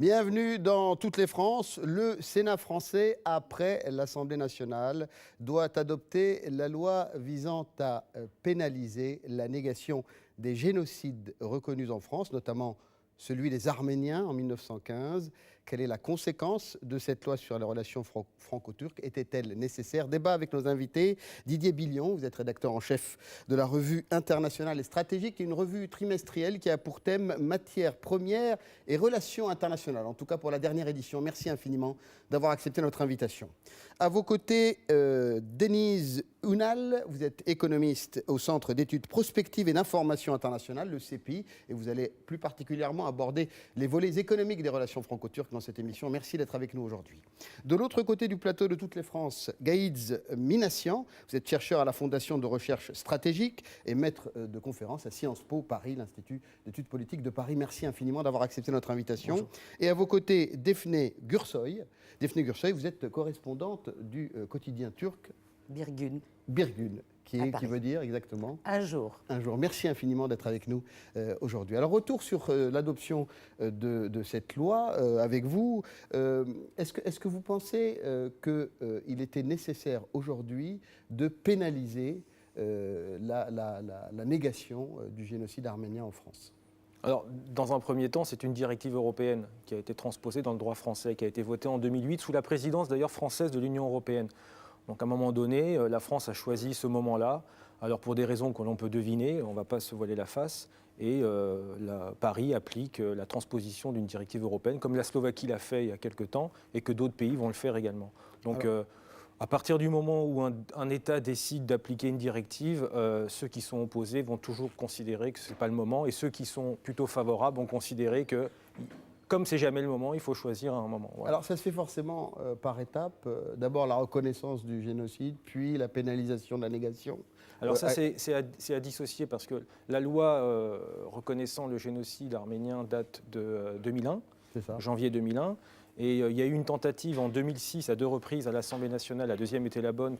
Bienvenue dans toutes les France. Le Sénat français, après l'Assemblée nationale, doit adopter la loi visant à pénaliser la négation des génocides reconnus en France, notamment celui des Arméniens en 1915. Quelle est la conséquence de cette loi sur les relations franco-turques? Était-elle nécessaire? Débat avec nos invités. Didier Billion, vous êtes rédacteur en chef de la revue internationale et stratégique, une revue trimestrielle qui a pour thème matières premières et relations internationales, en tout cas pour la dernière édition. Merci infiniment d'avoir accepté notre invitation. À vos côtés, Denise Unal, vous êtes économiste au Centre d'études prospectives et d'information internationale, le CEPI, et vous allez plus particulièrement aborder les volets économiques des relations franco-turques dans cette émission. Merci d'être avec nous aujourd'hui. De l'autre côté du plateau de toutes les France, Gaïdz Minassian, vous êtes chercheur à la Fondation de recherche stratégique et maître de conférence à Sciences Po Paris, l'Institut d'études politiques de Paris. Merci infiniment d'avoir accepté notre invitation. Bonjour. Et à vos côtés, Defne Gürsoy. Defne Gürsoy, vous êtes correspondante du quotidien turc Birgun. Birgun, qui veut dire exactement un jour. Un jour. Merci infiniment d'être avec nous aujourd'hui. Alors, retour sur l'adoption de cette loi avec vous. Est-ce que vous pensez qu'il était nécessaire aujourd'hui de pénaliser la négation du génocide arménien en France ? Alors, dans un premier temps, c'est une directive européenne qui a été transposée dans le droit français, qui a été votée en 2008, sous la présidence d'ailleurs française de l'Union européenne. Donc à un moment donné, la France a choisi ce moment-là, alors pour des raisons que l'on peut deviner, on ne va pas se voiler la face, et Paris applique la transposition d'une directive européenne, comme la Slovaquie l'a fait il y a quelque temps, et que d'autres pays vont le faire également. Donc à partir du moment où un État décide d'appliquer une directive, ceux qui sont opposés vont toujours considérer que ce n'est pas le moment, et ceux qui sont plutôt favorables vont considérer que, comme c'est jamais le moment, il faut choisir un moment. Voilà. Alors ça se fait forcément par étapes. D'abord la reconnaissance du génocide, puis la pénalisation de la négation. Alors ça c'est à dissocier parce que la loi reconnaissant le génocide arménien date de 2001, janvier 2001. Et il y a eu une tentative en 2006 à deux reprises à l'Assemblée nationale. La deuxième était la bonne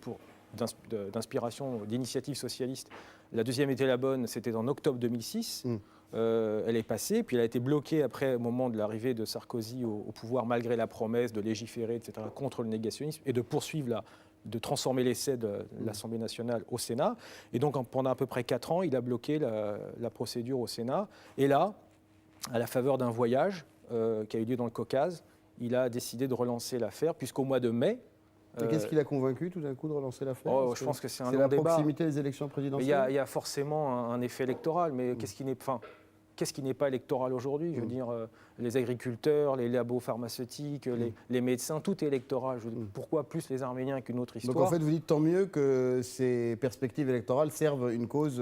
d'inspiration d'initiative socialiste. La deuxième était la bonne, c'était en octobre 2006. Elle est passée, puis elle a été bloquée après, au moment de l'arrivée de Sarkozy au pouvoir, malgré la promesse de légiférer, etc., contre le négationnisme et de poursuivre de transformer l'essai de l'Assemblée nationale au Sénat. Et donc, pendant à peu près 4 ans, il a bloqué la procédure au Sénat. Et là, à la faveur d'un voyage qui a eu lieu dans le Caucase, il a décidé de relancer l'affaire, puisqu'au mois de mai... Et qu'est-ce qui l'a convaincu tout d'un coup de relancer l'affaire? Je pense que c'est un long débat. C'est la débat. proximité des élections présidentielles. Il y a forcément un effet électoral, mais qu'est-ce qui n'est pas électoral aujourd'hui? Je veux dire, les agriculteurs, les labos pharmaceutiques, les médecins, tout est électoral. Pourquoi plus les Arméniens qu'une autre histoire? Donc en fait, vous dites tant mieux que ces perspectives électorales servent une cause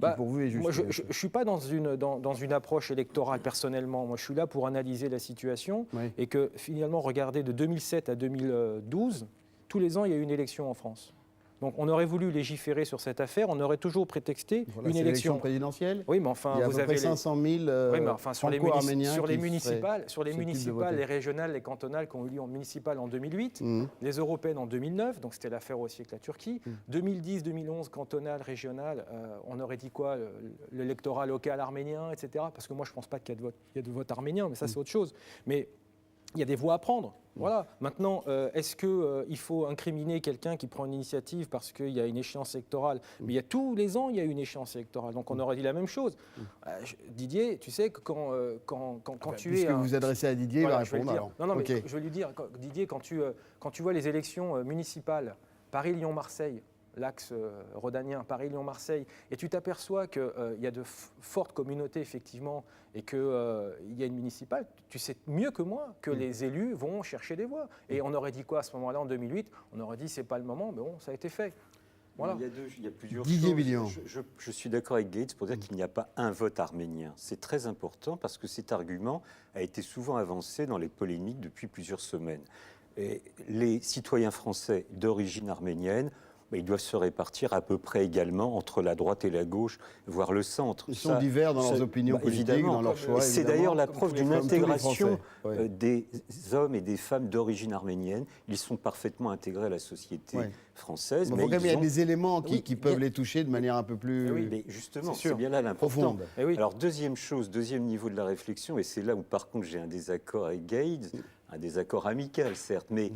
qui pour vous est juste. Moi, je ne suis pas dans une approche électorale personnellement. Moi, je suis là pour analyser la situation et que finalement, regardez, de 2007 à 2012, tous les ans, il y a eu une élection en France. Donc on aurait voulu légiférer sur cette affaire, on aurait toujours prétexté une élection présidentielle. Oui, mais enfin, il y a vous avez 500 000 franco-arméniens sur les municipales, les régionales, les cantonales qui ont eu lieu en municipales en 2008, les européennes en 2009, donc c'était l'affaire aussi avec la Turquie. 2010, 2011, cantonales, régionales, on aurait dit quoi, l'électorat local arménien, etc. Parce que moi je ne pense pas qu'il y a de vote arménien, mais ça c'est autre chose. Mais il y a des voies à prendre. Voilà. Maintenant, est-ce qu'il faut incriminer quelqu'un qui prend une initiative parce qu'il y a une échéance électorale? Mais tous les ans, il y a une échange électorale. Donc on aurait dit la même chose. Didier, tu sais que quand tu es... Puisque vous vous adressez à Didier, voilà, il va répondre. Non, mais je vais lui dire, Didier, quand tu vois les élections municipales, Paris-Lyon-Marseille, l'axe rhodanien, Paris-Lyon-Marseille, et tu t'aperçois qu'il y a de fortes communautés, effectivement, et qu'il y a une municipale, tu sais mieux que moi que les élus vont chercher des voix. Et on aurait dit quoi à ce moment-là, en 2008? On aurait dit c'est pas le moment, mais bon, ça a été fait. Voilà. Il y a plusieurs Didier Billion. Je suis d'accord avec Gates pour dire qu'il n'y a pas un vote arménien. C'est très important parce que cet argument a été souvent avancé dans les polémiques depuis plusieurs semaines. Et les citoyens français d'origine arménienne ils doivent se répartir à peu près également entre la droite et la gauche, voire le centre. Ils sont divers dans leurs opinions politiques, évidemment, dans leurs choix. C'est d'ailleurs la preuve d'une intégration ouais. des hommes et des femmes d'origine arménienne. Ils sont parfaitement intégrés à la société française. Bon, mais il y a des éléments qui peuvent les toucher de manière un peu plus mais justement, c'est bien là l'important. profonde. Alors, deuxième chose, deuxième niveau de la réflexion, et c'est là où par contre j'ai un désaccord avec Gaïd, un désaccord amical certes, mais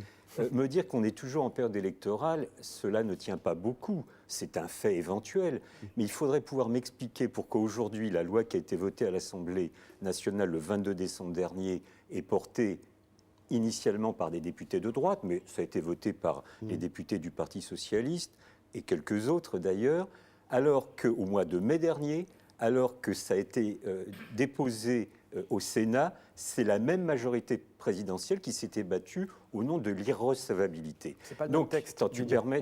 me dire qu'on est toujours en période électorale, cela ne tient pas beaucoup. C'est un fait éventuel. Mais il faudrait pouvoir m'expliquer pourquoi aujourd'hui la loi qui a été votée à l'Assemblée nationale le 22 décembre dernier est portée initialement par des députés de droite, mais ça a été voté par les députés du Parti socialiste et quelques autres d'ailleurs, alors qu'au mois de mai dernier, alors que ça a été déposé au Sénat, c'est la même majorité présidentielle qui s'était battue au nom de l'irrecevabilité. C'est pas le Donc, même texte. quand tu permets,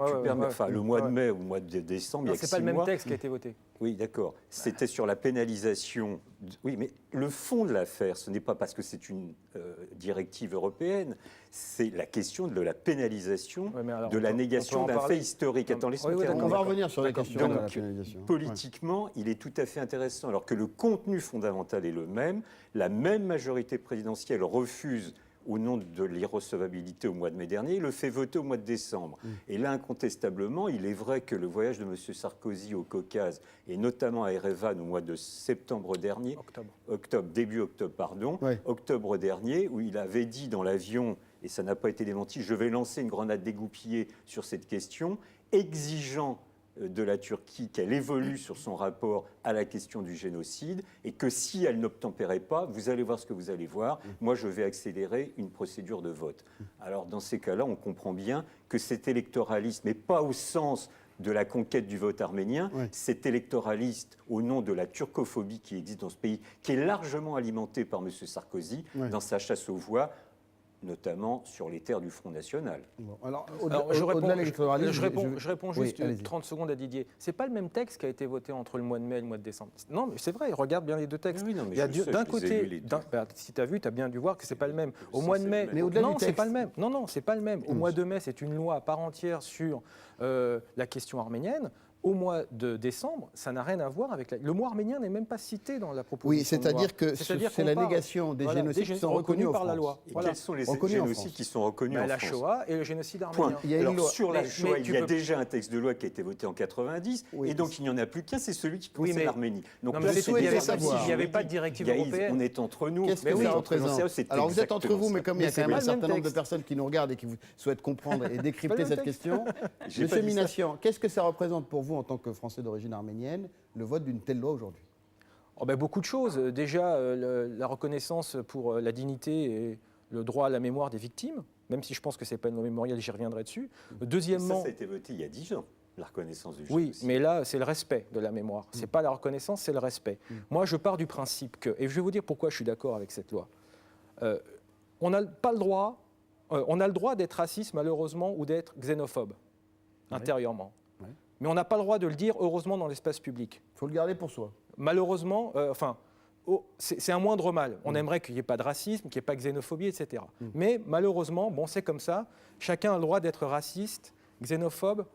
le mois de mai ou le mois de décembre, il y a 6 mois. C'est pas le même texte qui a été voté. Oui, d'accord. C'était sur la pénalisation. Oui, mais le fond de l'affaire, ce n'est pas parce que c'est une directive européenne, c'est la question de la pénalisation, de la négation d'un fait historique. Attends, laisse-moi terminer. On va revenir sur la question de la Donc, pénalisation. politiquement, il est tout à fait intéressant, alors que le contenu fondamental est le même. La même majorité présidentielle refuse au nom de l'irrecevabilité au mois de mai dernier, il le fait voter au mois de décembre. Et là, incontestablement, il est vrai que le voyage de M. Sarkozy au Caucase, et notamment à Erevan au mois de septembre dernier, début octobre, octobre dernier, où il avait dit dans l'avion, et ça n'a pas été démenti, je vais lancer une grenade dégoupillée sur cette question, exigeant de la Turquie qu'elle évolue sur son rapport à la question du génocide et que si elle n'obtempérait pas, vous allez voir ce que vous allez voir, moi je vais accélérer une procédure de vote. Alors dans ces cas-là, on comprend bien que cet électoralisme, mais pas au sens de la conquête du vote arménien, cet électoraliste au nom de la turcophobie qui existe dans ce pays, qui est largement alimenté par M. Sarkozy dans sa chasse aux voix, notamment sur les terres du Front National. Bon, je réponds juste 30 secondes à Didier. Ce n'est pas le même texte qui a été voté entre le mois de mai et le mois de décembre. Non, mais c'est vrai, regarde bien les deux textes. Oui, non, mais d'un côté, si tu as vu, tu as bien dû voir que ce n'est pas le même. Au mois de mai, non, c'est pas le même. Non, c'est pas le même. Au mois de mai, c'est une loi à part entière sur la question arménienne. Au mois de décembre, ça n'a rien à voir avec le mot arménien n'est même pas cité dans la proposition. Oui, c'est-à-dire que c'est la négation des génocides qui sont reconnus par la loi. Et quels sont les génocides qui sont reconnus en France ? La Shoah et le génocide arménien. Alors, sur la Shoah, il y a déjà un texte de loi qui a été voté en 90, et donc il n'y en a plus qu'un, c'est celui qui concerne l'Arménie. Donc il n'y avait pas de directive européenne. On est entre nous. Qu'est-ce que ça représente ? Alors vous êtes entre vous, mais comme il y a quand même un certain nombre de personnes qui nous regardent et qui souhaitent comprendre et décrypter cette question, Monsieur Minassian, qu'est-ce que ça représente pour vous en tant que Français d'origine arménienne, le vote d'une telle loi aujourd'hui ? Beaucoup de choses. Déjà, la reconnaissance pour la dignité et le droit à la mémoire des victimes, même si je pense que ce n'est pas une loi mémorielle, j'y reviendrai dessus. Deuxièmement, ça a été voté il y a 10 ans, la reconnaissance du génocide. Oui, mais là, c'est le respect de la mémoire. Ce n'est pas la reconnaissance, c'est le respect. Moi, je pars du principe que, et je vais vous dire pourquoi je suis d'accord avec cette loi, on n'a pas le droit, on a le droit d'être raciste, malheureusement, ou d'être xénophobe, intérieurement. Mais on n'a pas le droit de le dire, heureusement, dans l'espace public. Il faut le garder pour soi. Malheureusement, c'est un moindre mal. On aimerait qu'il n'y ait pas de racisme, qu'il n'y ait pas de xénophobie, etc. Mais malheureusement, c'est comme ça. Chacun a le droit d'être raciste, xénophobe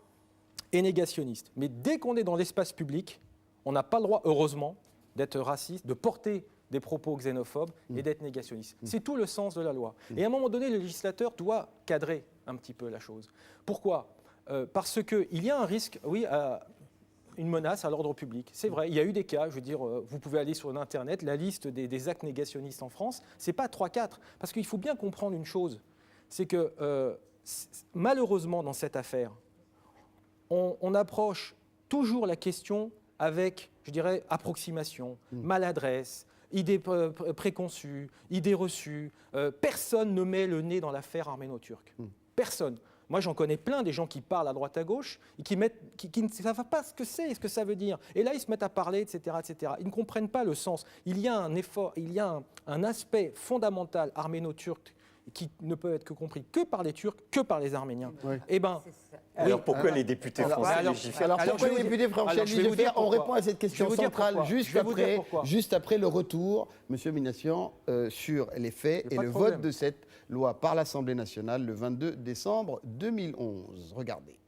et négationniste. Mais dès qu'on est dans l'espace public, on n'a pas le droit, heureusement, d'être raciste, de porter des propos xénophobes et d'être négationniste. C'est tout le sens de la loi. Et à un moment donné, le législateur doit cadrer un petit peu la chose. Pourquoi ? Parce qu'il y a un risque, une menace à l'ordre public. C'est vrai, il y a eu des cas, je veux dire, vous pouvez aller sur Internet, la liste des actes négationnistes en France, ce n'est pas 3-4. Parce qu'il faut bien comprendre une chose, c'est que malheureusement dans cette affaire, on approche toujours la question avec, je dirais, approximation, maladresse, idées préconçues, idées reçues. Personne ne met le nez dans l'affaire arméno-turque. Personne. Moi, j'en connais plein des gens qui parlent à droite à gauche et qui ne savent pas ce que c'est, ce que ça veut dire. Et là, ils se mettent à parler, etc., etc. Ils ne comprennent pas le sens. Il y a un effort, il y a un aspect fondamental arméno-turc qui ne peut être compris que par les Turcs, que par les Arméniens. Eh ben, alors pourquoi les députés français légifèrent ? Alors pourquoi les députés français légifèrent ? On répond à cette question centrale juste après le retour, Monsieur Minassian, sur les faits et le vote de cette loi par l'Assemblée nationale le 22 décembre 2011. Regardez.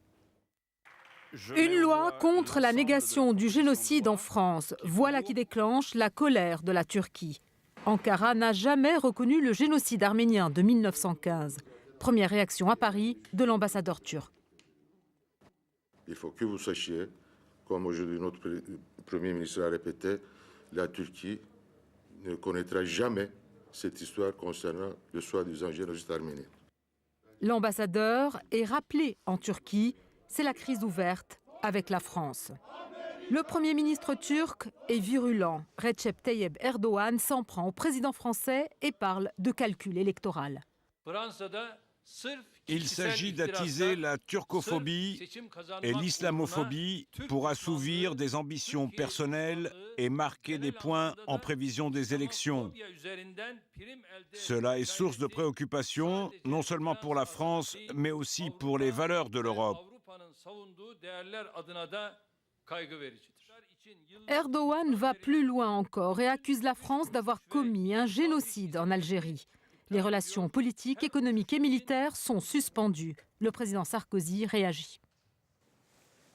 Une loi contre la négation du génocide en France. Voilà qui déclenche la colère de la Turquie. Ankara n'a jamais reconnu le génocide arménien de 1915. Première réaction à Paris de l'ambassadeur turc. Il faut que vous sachiez, comme aujourd'hui notre Premier ministre a répété, la Turquie ne connaîtra jamais cette histoire concernant le soi-disant génocide arménien. L'ambassadeur est rappelé en Turquie, c'est la crise ouverte avec la France. Le Premier ministre turc est virulent. Recep Tayyip Erdogan s'en prend au président français et parle de calcul électoral. Il s'agit d'attiser la turcophobie et l'islamophobie pour assouvir des ambitions personnelles et marquer des points en prévision des élections. Cela est source de préoccupation, non seulement pour la France, mais aussi pour les valeurs de l'Europe. Erdogan va plus loin encore et accuse la France d'avoir commis un génocide en Algérie. Les relations politiques, économiques et militaires sont suspendues. Le président Sarkozy réagit.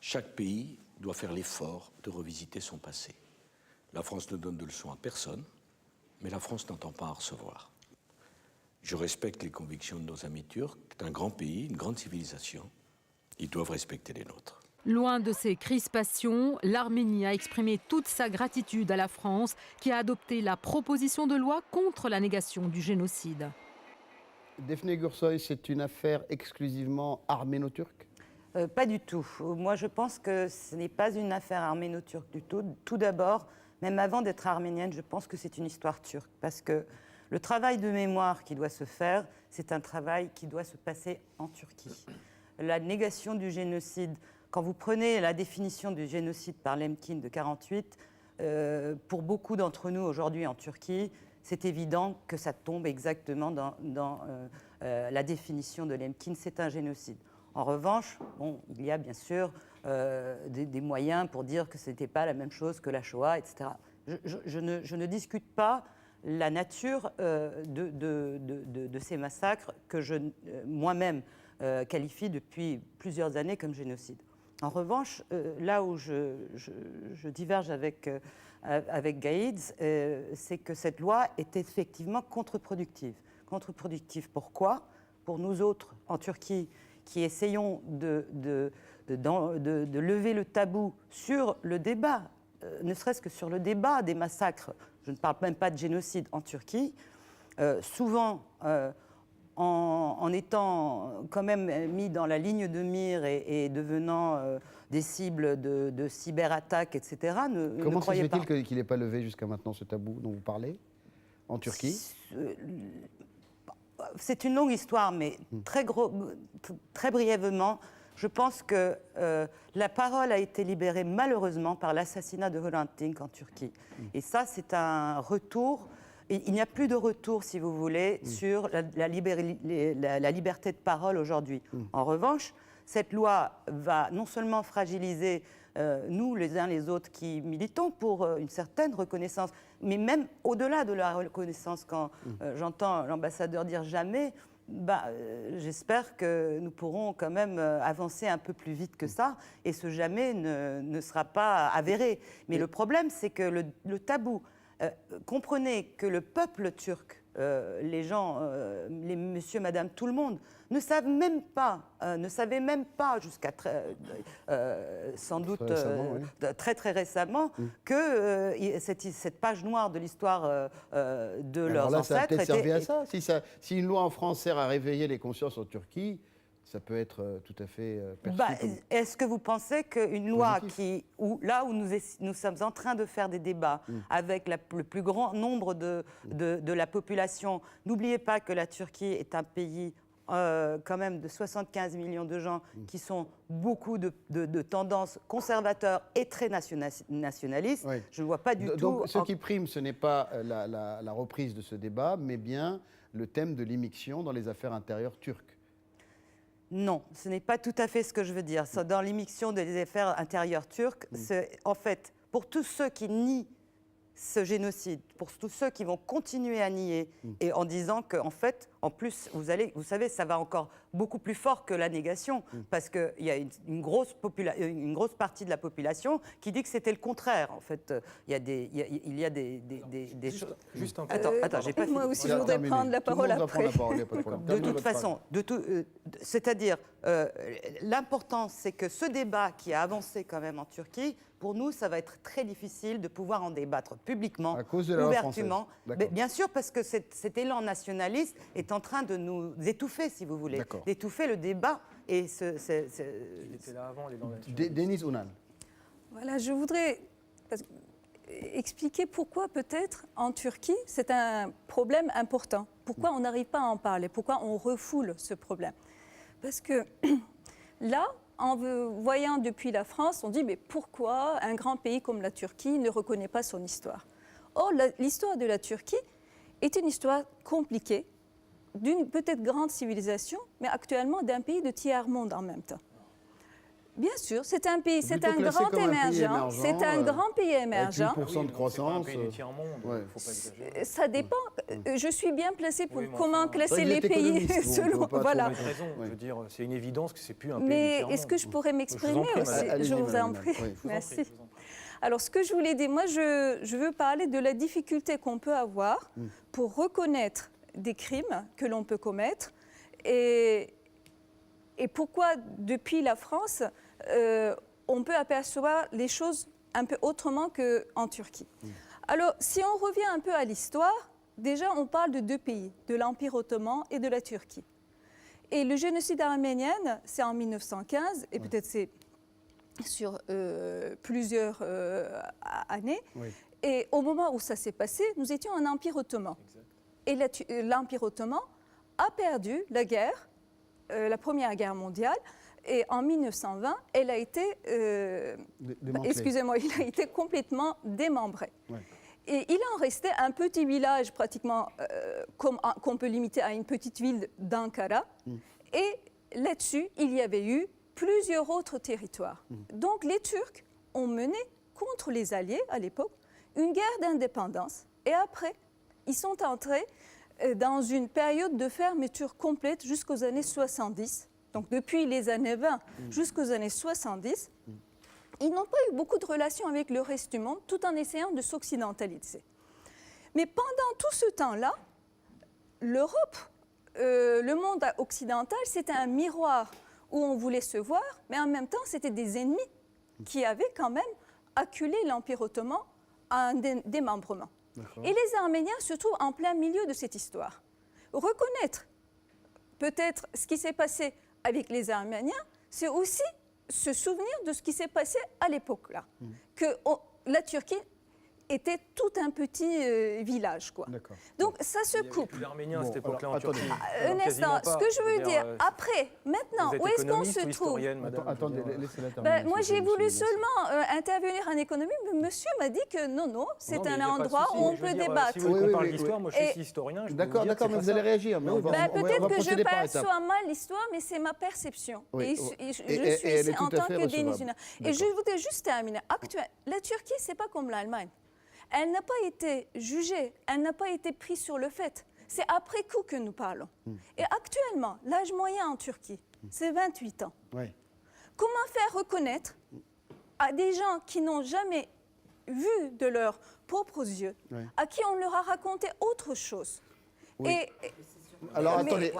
Chaque pays doit faire l'effort de revisiter son passé. La France ne donne de leçons à personne, mais la France n'entend pas en recevoir. Je respecte les convictions de nos amis turcs. C'est un grand pays, une grande civilisation. Ils doivent respecter les nôtres. Loin de ces crispations, l'Arménie a exprimé toute sa gratitude à la France qui a adopté la proposition de loi contre la négation du génocide. Defne Gürsoy, c'est une affaire exclusivement arméno-turque ? Pas du tout. Moi, je pense que ce n'est pas une affaire arméno-turque du tout. Tout d'abord, même avant d'être arménienne, je pense que c'est une histoire turque. Parce que le travail de mémoire qui doit se faire, c'est un travail qui doit se passer en Turquie. La négation du génocide, quand vous prenez la définition du génocide par Lemkin de 1948, pour beaucoup d'entre nous aujourd'hui en Turquie, c'est évident que ça tombe exactement dans la définition de Lemkin, c'est un génocide. En revanche, bon, il y a bien sûr des moyens pour dire que ce n'était pas la même chose que la Shoah, etc. Je ne discute pas la nature de ces massacres que moi-même qualifie depuis plusieurs années comme génocide. En revanche, là où je diverge avec Gaïd, c'est que cette loi est effectivement contre-productive. Contre-productive pourquoi ? Pour nous autres, en Turquie, qui essayons de lever le tabou sur le débat, ne serait-ce que sur le débat des massacres, je ne parle même pas de génocide en Turquie, souvent en étant quand même mis dans la ligne de mire et devenant des cibles de cyberattaques, etc. Comment se fait-il qu'il n'ait pas levé jusqu'à maintenant ce tabou dont vous parlez en Turquie ? C'est une longue histoire, mais très brièvement, je pense que la parole a été libérée malheureusement par l'assassinat de Hrant Dink en Turquie. Et ça, c'est un retour. Et il n'y a plus de retour, si vous voulez, sur la liberté de parole aujourd'hui. En revanche, cette loi va non seulement fragiliser nous, les uns les autres, qui militons pour une certaine reconnaissance, mais même au-delà de la reconnaissance, quand j'entends l'ambassadeur dire jamais, j'espère que nous pourrons quand même avancer un peu plus vite que ça, et ce jamais ne sera pas avéré. Mais le problème, c'est que le tabou, comprenez que le peuple turc, les gens, les monsieur, madame, tout le monde, ne savent même pas, ne savaient même pas jusqu'à sans doute très récemment que cette page noire de l'histoire de leurs ancêtres. Ça a peut-être servi à ça. Si une loi en France sert à réveiller les consciences en Turquie, ça peut être tout à fait perçu. Est-ce que vous pensez qu'une loi où nous sommes en train de faire des débats avec le plus grand nombre de la population, n'oubliez pas que la Turquie est un pays quand même de 75 millions de gens qui sont beaucoup de tendances conservateurs et très nationalistes. Oui. Je ne vois pas du tout... Donc ce qui prime, ce n'est pas la reprise de ce débat, mais bien le thème de l'immixtion dans les affaires intérieures turques. Non, ce n'est pas tout à fait ce que je veux dire. Dans l'immixtion des affaires intérieures turques, en fait, pour tous ceux qui nient ce génocide, pour tous ceux qui vont continuer à nier, et en disant qu'en fait, en plus, vous savez, ça va encore beaucoup plus fort que la négation, parce qu'il y a une grosse partie de la population qui dit que c'était le contraire. En fait, il y a des choses... Juste un peu. Attends, j'ai pas fini. Moi aussi, je voudrais prendre la parole après. De toute façon, c'est-à-dire, l'important, c'est que ce débat qui a avancé quand même en Turquie, pour nous, ça va être très difficile de pouvoir en débattre publiquement, à cause de la loi ouvertement. française. Bien sûr, parce que cet élan nationaliste est en train de nous étouffer, si vous voulez, d'étouffer le débat. Et Il était là avant, les Deniz Unal. Voilà, je voudrais expliquer pourquoi peut-être en Turquie c'est un problème important. Pourquoi on n'arrive pas à en parler? Pourquoi on refoule ce problème? Parce que là, en voyant depuis la France, on dit mais pourquoi un grand pays comme la Turquie ne reconnaît pas son histoire? Or, l'histoire de la Turquie est une histoire compliquée, d'une peut-être grande civilisation, mais actuellement d'un pays de tiers-monde en même temps. Bien sûr, c'est un pays, c'est un grand émergent, c'est un grand pays émergent. 8% de croissance. C'est pas un pays du tiers-monde, faut pas exagérer. Ça dépend. Je suis bien placée pour comment classer les pays selon. Voilà. Vous avez raison. Je veux dire, c'est une évidence que c'est plus un pays. Mais est-ce que je pourrais m'exprimer aussi? Je vous en prie. Merci. Alors, ce que je voulais dire, moi, je veux parler de la difficulté qu'on peut avoir pour reconnaître des crimes que l'on peut commettre et pourquoi, depuis la France, on peut apercevoir les choses un peu autrement qu'en Turquie. Alors, si on revient un peu à l'histoire, déjà, on parle de deux pays, de l'Empire ottoman et de la Turquie. Et le génocide arménien, c'est en 1915, et peut-être c'est sur plusieurs années. Oui. Et au moment où ça s'est passé, nous étions un empire ottoman. Exact. Et l'empire ottoman a perdu la guerre, la Première Guerre mondiale, et en 1920, elle a été, excusez-moi, il a été complètement démembré. Ouais. Et il en restait un petit village pratiquement qu'on peut limiter à une petite ville d'Ankara. Et là-dessus, il y avait eu plusieurs autres territoires. Donc les Turcs ont mené contre les Alliés à l'époque une guerre d'indépendance. Et après, ils sont entrés dans une période de fermeture complète jusqu'aux années 70. Donc depuis les années 20 jusqu'aux années 70, ils n'ont pas eu beaucoup de relations avec le reste du monde tout en essayant de s'occidentaliser. Mais pendant tout ce temps-là, l'Europe, le monde occidental, c'était un miroir où on voulait se voir, mais en même temps, c'était des ennemis qui avaient quand même acculé l'Empire ottoman à un démembrement. Et les Arméniens se trouvent en plein milieu de cette histoire. Reconnaître peut-être ce qui s'est passé avec les Arméniens, c'est aussi se souvenir de ce qui s'est passé à l'époque-là. Que la Turquie était tout un petit village, quoi. Donc ça se coupe. Il y avait plus d'Arméniens à cette époque-là en Turquie. Un instant, ce que je veux dire, après, maintenant, où est-ce qu'on se trouve? Attendez, laissez-la terminer. Moi, j'ai voulu seulement intervenir en économie, mais monsieur m'a dit que non, c'est un endroit où on peut débattre. Si vous voulez qu'on parle d'histoire, moi je suis historien. D'accord, mais vous allez réagir. Peut-être que je perçois mal l'histoire, mais c'est ma perception. Et je suis ici en tant que Deniz Unal. Et je voudrais juste terminer. La Turquie, c'est pas comme l'Allemagne. Elle n'a pas été jugée, elle n'a pas été prise sur le fait. C'est après coup que nous parlons. Et actuellement, l'âge moyen en Turquie, c'est 28 ans. Oui. Comment faire reconnaître à des gens qui n'ont jamais vu de leurs propres yeux, à qui on leur a raconté autre chose, alors, attendez,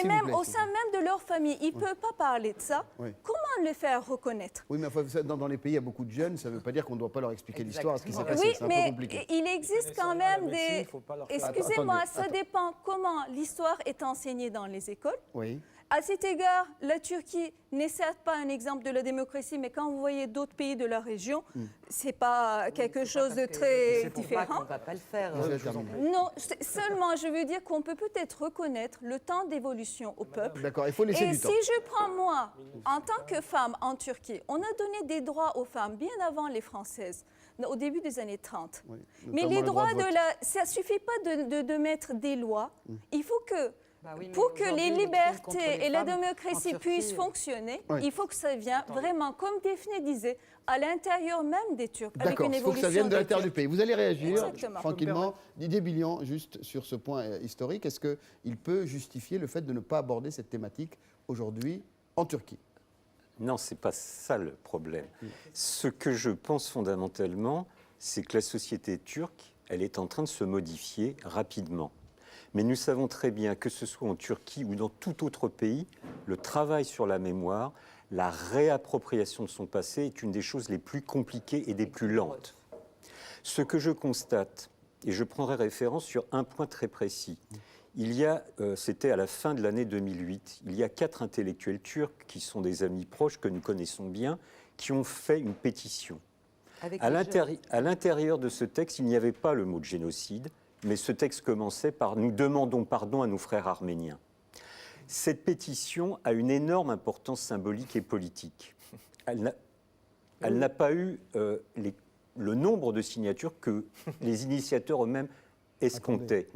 et même au sein même de leur famille, ils ne peuvent pas parler de ça. Comment les faire reconnaître? Oui, mais dans les pays, il y a beaucoup de jeunes, ça ne veut pas dire qu'on ne doit pas leur expliquer l'histoire, ce qui s'est passé. Oui, c'est un mais peu compliqué. Il existe quand même des... Excusez-moi, ça dépend comment l'histoire est enseignée dans les écoles. Oui. À cet égard, la Turquie n'est certes pas un exemple de la démocratie, mais quand vous voyez d'autres pays de la région, c'est pas quelque chose de très différent. On ne va pas le faire. Non, seulement je veux dire qu'on peut peut-être reconnaître le temps d'évolution au peuple. D'accord, il faut laisser du temps. Et si je prends moi, en tant que femme en Turquie, on a donné des droits aux femmes bien avant les Françaises, au début des années 30. Oui, mais les droits ça ne suffit pas de mettre des lois. Il faut que Pour que les libertés et la démocratie puissent fonctionner, il faut que ça vienne vraiment, comme Daphné disait, à l'intérieur même des Turcs. D'accord, il faut que ça vienne de l'intérieur du pays. Vous allez réagir Exactement. tranquillement. Didier Billion, juste sur ce point historique, est-ce qu'il peut justifier le fait de ne pas aborder cette thématique aujourd'hui en Turquie? Non, ce n'est pas ça le problème. Ce que je pense fondamentalement, c'est que la société turque, elle est en train de se modifier rapidement. Mais nous savons très bien que ce soit en Turquie ou dans tout autre pays, le travail sur la mémoire, la réappropriation de son passé est une des choses les plus compliquées et des plus lentes. Ce que je constate, et je prendrai référence sur un point très précis, c'était à la fin de l'année 2008, il y a 4 intellectuels turcs qui sont des amis proches que nous connaissons bien, qui ont fait une pétition. À l'intérieur de ce texte, il n'y avait pas le mot de génocide, mais ce texte commençait par « Nous demandons pardon à nos frères arméniens ». Cette pétition a une énorme importance symbolique et politique. Elle n'a pas eu le nombre de signatures que les initiateurs eux-mêmes escomptaient.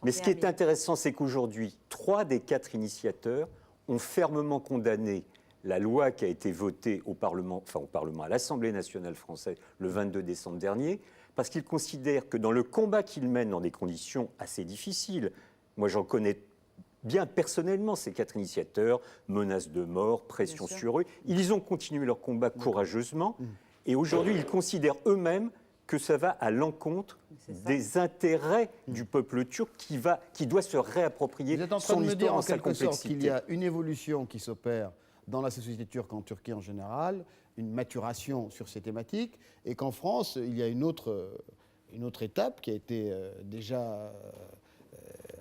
Mais ce qui est intéressant, c'est qu'aujourd'hui, 3 des 4 initiateurs ont fermement condamné la loi qui a été votée au Parlement, à l'Assemblée nationale française le 22 décembre dernier, parce qu'ils considèrent que dans le combat qu'ils mènent dans des conditions assez difficiles, moi j'en connais bien personnellement ces 4 initiateurs, menaces de mort, pression sur eux, ils ont continué leur combat courageusement, et aujourd'hui ils considèrent eux-mêmes que ça va à l'encontre des intérêts du peuple turc qui doit se réapproprier son histoire en sa complexité. Vous êtes en train de me dire en quelque sorte qu'il y a une évolution qui s'opère dans la société turque en Turquie en général, une maturation sur ces thématiques, et qu'en France, il y a une autre étape qui a été déjà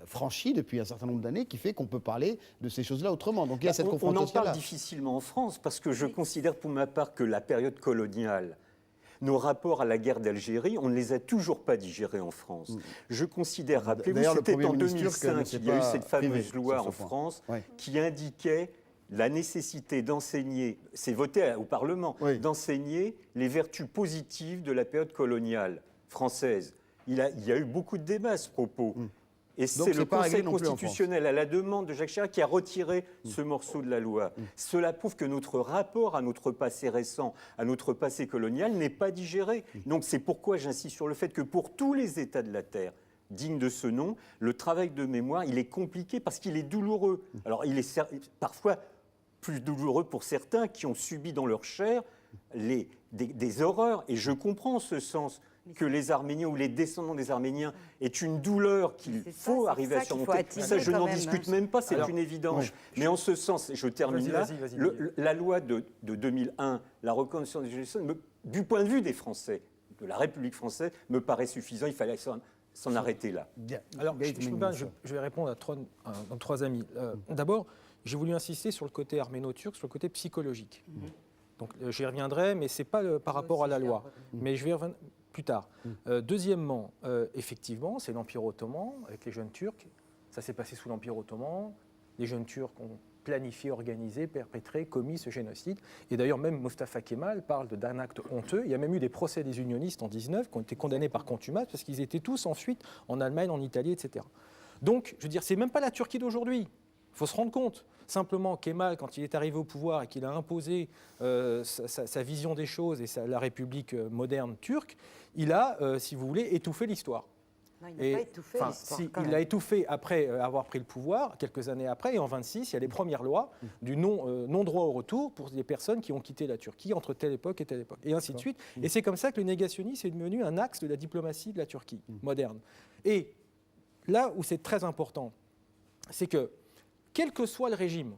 franchie depuis un certain nombre d'années, qui fait qu'on peut parler de ces choses-là autrement. Donc il y a cette confrontation-là. On en parle difficilement en France, parce que je considère pour ma part que la période coloniale, nos rapports à la guerre d'Algérie, on ne les a toujours pas digérés en France. Je considère, rappelez-vous, c'était en 2005, il y a eu cette fameuse loi en France qui indiquait la nécessité d'enseigner, c'est voté au Parlement, d'enseigner les vertus positives de la période coloniale française. Il y a eu beaucoup de débats à ce propos. Et c'est le Conseil constitutionnel, à la demande de Jacques Chirac, qui a retiré ce morceau de la loi. Cela prouve que notre rapport à notre passé récent, à notre passé colonial, n'est pas digéré. Donc c'est pourquoi j'insiste sur le fait que pour tous les États de la Terre, dignes de ce nom, le travail de mémoire, il est compliqué parce qu'il est douloureux. Alors il est parfois plus douloureux pour certains qui ont subi dans leur chair des horreurs. Et je comprends en ce sens que les Arméniens ou les descendants des Arméniens aient une douleur qu'il faut arriver à surmonter. Ça, je n'en discute même pas, c'est une évidence. Mais en ce sens, et je termine là, la loi de 2001, la reconnaissance des génocides, du point de vue des Français, de la République française, me paraît suffisant. Il fallait s'en arrêter là. Alors, je vais répondre à 3 amis. D'abord, j'ai voulu insister sur le côté arméno-turc, sur le côté psychologique. Donc, j'y reviendrai, mais ce n'est pas par rapport à la loi. Mais je vais y revenir plus tard. Deuxièmement, effectivement, c'est l'Empire ottoman avec les jeunes Turcs. Ça s'est passé sous l'Empire ottoman. Les jeunes Turcs ont planifié, organisé, perpétré, commis ce génocide. Et d'ailleurs, même Mustafa Kemal parle d'un acte honteux. Il y a même eu des procès des unionistes en 19 qui ont été condamnés par contumace parce qu'ils étaient tous ensuite en Allemagne, en Italie, etc. Donc, je veux dire, c'est même pas la Turquie d'aujourd'hui. Il faut se rendre compte. Simplement, Kemal, quand il est arrivé au pouvoir et qu'il a imposé sa vision des choses et la République moderne turque, il a, si vous voulez, étouffé l'histoire. Non, il n'a pas étouffé l'histoire. Il l'a étouffé après avoir pris le pouvoir, quelques années après, et en 1926, il y a les premières lois du non-droit au retour pour les personnes qui ont quitté la Turquie entre telle époque et telle époque, et ainsi de suite. Et c'est comme ça que le négationnisme est devenu un axe de la diplomatie de la Turquie moderne. Et là où c'est très important, c'est que quel que soit le régime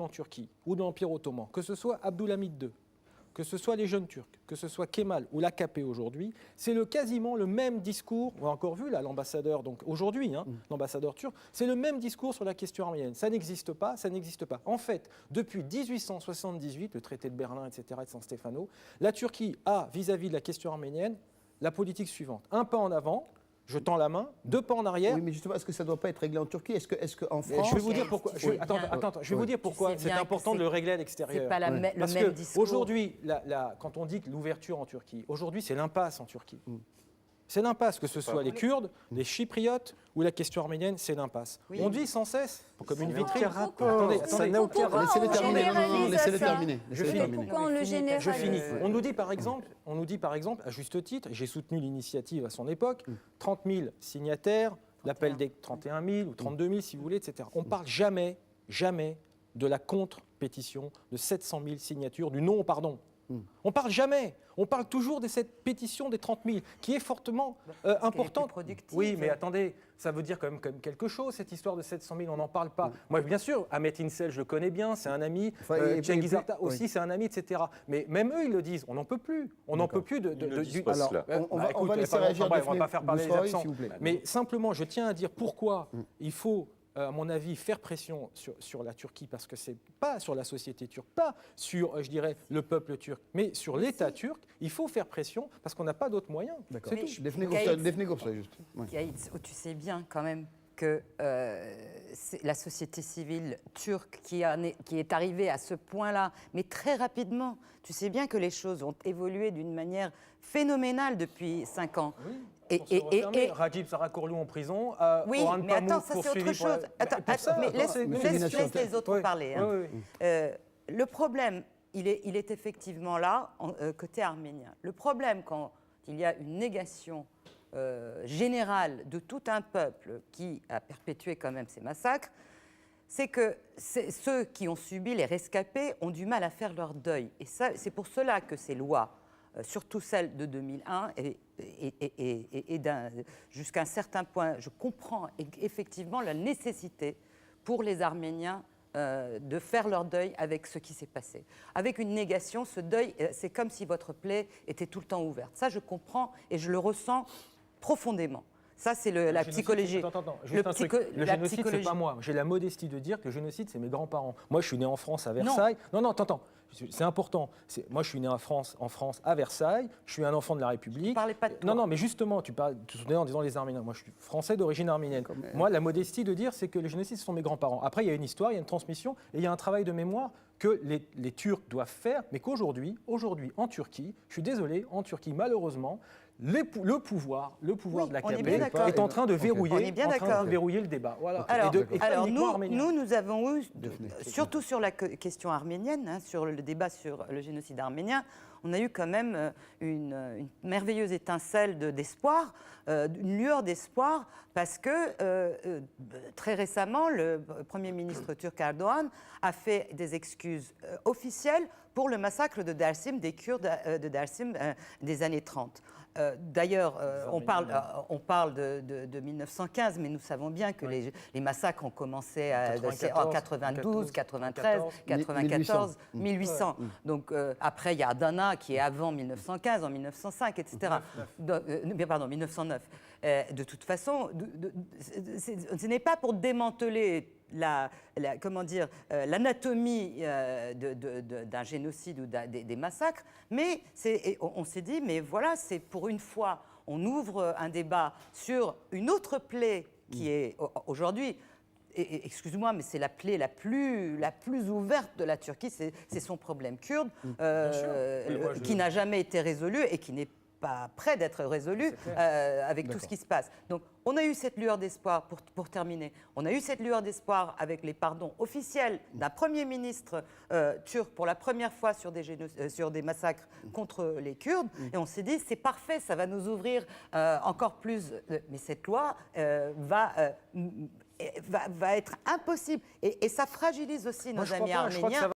en Turquie ou de l'Empire ottoman, que ce soit Abdülhamid II, que ce soit les jeunes Turcs, que ce soit Kemal ou l'AKP aujourd'hui, c'est quasiment le même discours. On a encore vu là l'ambassadeur, donc aujourd'hui, l'ambassadeur turc, c'est le même discours sur la question arménienne. Ça n'existe pas, ça n'existe pas. En fait, depuis 1878, le traité de Berlin, etc., de San Stefano, la Turquie a, vis-à-vis de la question arménienne, la politique suivante. Un pas en avant, je tends la main, 2 pas en arrière. Oui, mais justement, est-ce que ça ne doit pas être réglé en Turquie ? Est-ce qu'en France... Je vais vous dire pourquoi. Je vais vous dire pourquoi c'est important de le régler à l'extérieur. C'est pas le même discours. Aujourd'hui, quand on dit que l'ouverture en Turquie, aujourd'hui c'est l'impasse en Turquie. C'est l'impasse, que ce soit les Kurdes, les Chypriotes ou la question arménienne, c'est l'impasse. Oui. On dit sans cesse, comme une vitrine. Attendez, ça n'a aucun rapport. Laissez-les terminer. Non, laissez-les terminer. Je Laissez-les finis. terminer. Pourquoi on le généralise? Je finis. On nous dit par exemple, à juste titre, j'ai soutenu l'initiative à son époque, 30 000 signataires, l'appel des 31 000 ou 32 000 si vous voulez, etc. On ne parle jamais de la contre-pétition de 700 000 signatures, du non-pardon. On ne parle jamais. On parle toujours de cette pétition des 30 000, qui est fortement importante. Oui, mais attendez, ça veut dire quand même quelque chose, cette histoire de 700 000, on n'en parle pas. Moi, bien sûr, Ahmet Insel, je le connais bien, c'est un ami. Cengiz Arta aussi, c'est un ami, etc. Mais même eux, ils le disent, on n'en peut plus. On n'en peut plus Alors, on va laisser réagir. On ne va pas faire parler les absents. s'il vous plaît. Mais simplement, je tiens à dire pourquoi il faut, à mon avis, faire pression sur la Turquie, parce que ce n'est pas sur la société turque, pas sur, je dirais, le peuple turc, mais sur l'État turc. Il faut faire pression parce qu'on n'a pas d'autres moyens. D'accord. C'est tout. Defne Gopsa, juste. Ouais. Gaït, tu sais bien quand même que c'est la société civile turque qui est arrivée à ce point-là, mais très rapidement. Tu sais bien que les choses ont évolué d'une manière phénoménale depuis 5 ans. Oui. Et Rajib Sarakourlou en prison. Oui, mais attends, ça c'est autre chose. Mais laisse les autres parler. Hein. Le problème, il est effectivement là, côté arménien. Le problème, quand il y a une négation générale de tout un peuple qui a perpétué quand même ces massacres, c'est que ceux qui ont subi les rescapés ont du mal à faire leur deuil. Et c'est pour cela que ces lois, surtout celle de 2001, et jusqu'à un certain point, je comprends effectivement la nécessité pour les Arméniens de faire leur deuil avec ce qui s'est passé. Avec une négation, ce deuil, c'est comme si votre plaie était tout le temps ouverte. Ça, je comprends et je le ressens profondément. Ça, c'est la psychologie. Le génocide, c'est pas moi. J'ai la modestie de dire que le génocide, c'est mes grands-parents. Moi, je suis né en France, à Versailles. Non, attends. C'est important. Moi, je suis né en France, à Versailles. Je suis un enfant de la République. Tu parlais pas de toi. Non, mais justement, tu souvenais en disant les Arméniens. Moi, je suis français d'origine arménienne. Moi, la modestie de dire, c'est que le génocide, ce sont mes grands-parents. Après, il y a une histoire, il y a une transmission, et il y a un travail de mémoire que les Turcs doivent faire, mais qu'aujourd'hui, en Turquie, je suis désolé, en Turquie, malheureusement, le pouvoir de la KP est en train de verrouiller, le débat. Voilà. Alors nous avons eu, surtout sur la question arménienne, sur le débat sur le génocide arménien, on a eu quand même une merveilleuse étincelle d'espoir, une lueur d'espoir, parce que très récemment, le Premier ministre turc Erdogan a fait des excuses officielles pour le massacre de Dersim, des Kurdes de Dersim des années 30. D'ailleurs, on parle de 1915, mais nous savons bien que les massacres ont commencé en 92, 93, 94, 1800. Donc après, il y a Adana qui est avant 1915, en 1905, etc. Pardon, 1909. De toute façon, ce n'est pas pour démanteler l'anatomie d'un génocide ou des massacres, mais on s'est dit, mais voilà, c'est pour une fois, on ouvre un débat sur une autre plaie qui est aujourd'hui, excuse-moi, mais c'est la plaie la plus ouverte de la Turquie, c'est son problème kurde, qui n'a jamais été résolu et qui n'est pas prêt d'être résolu avec tout ce qui se passe. Donc, on a eu cette lueur d'espoir, pour terminer, on a eu cette lueur d'espoir avec les pardons officiels d'un Premier ministre turc pour la première fois sur des massacres contre les Kurdes, et on s'est dit, c'est parfait, ça va nous ouvrir encore plus. Mais cette loi va être impossible, et ça fragilise aussi nos amis arméniens.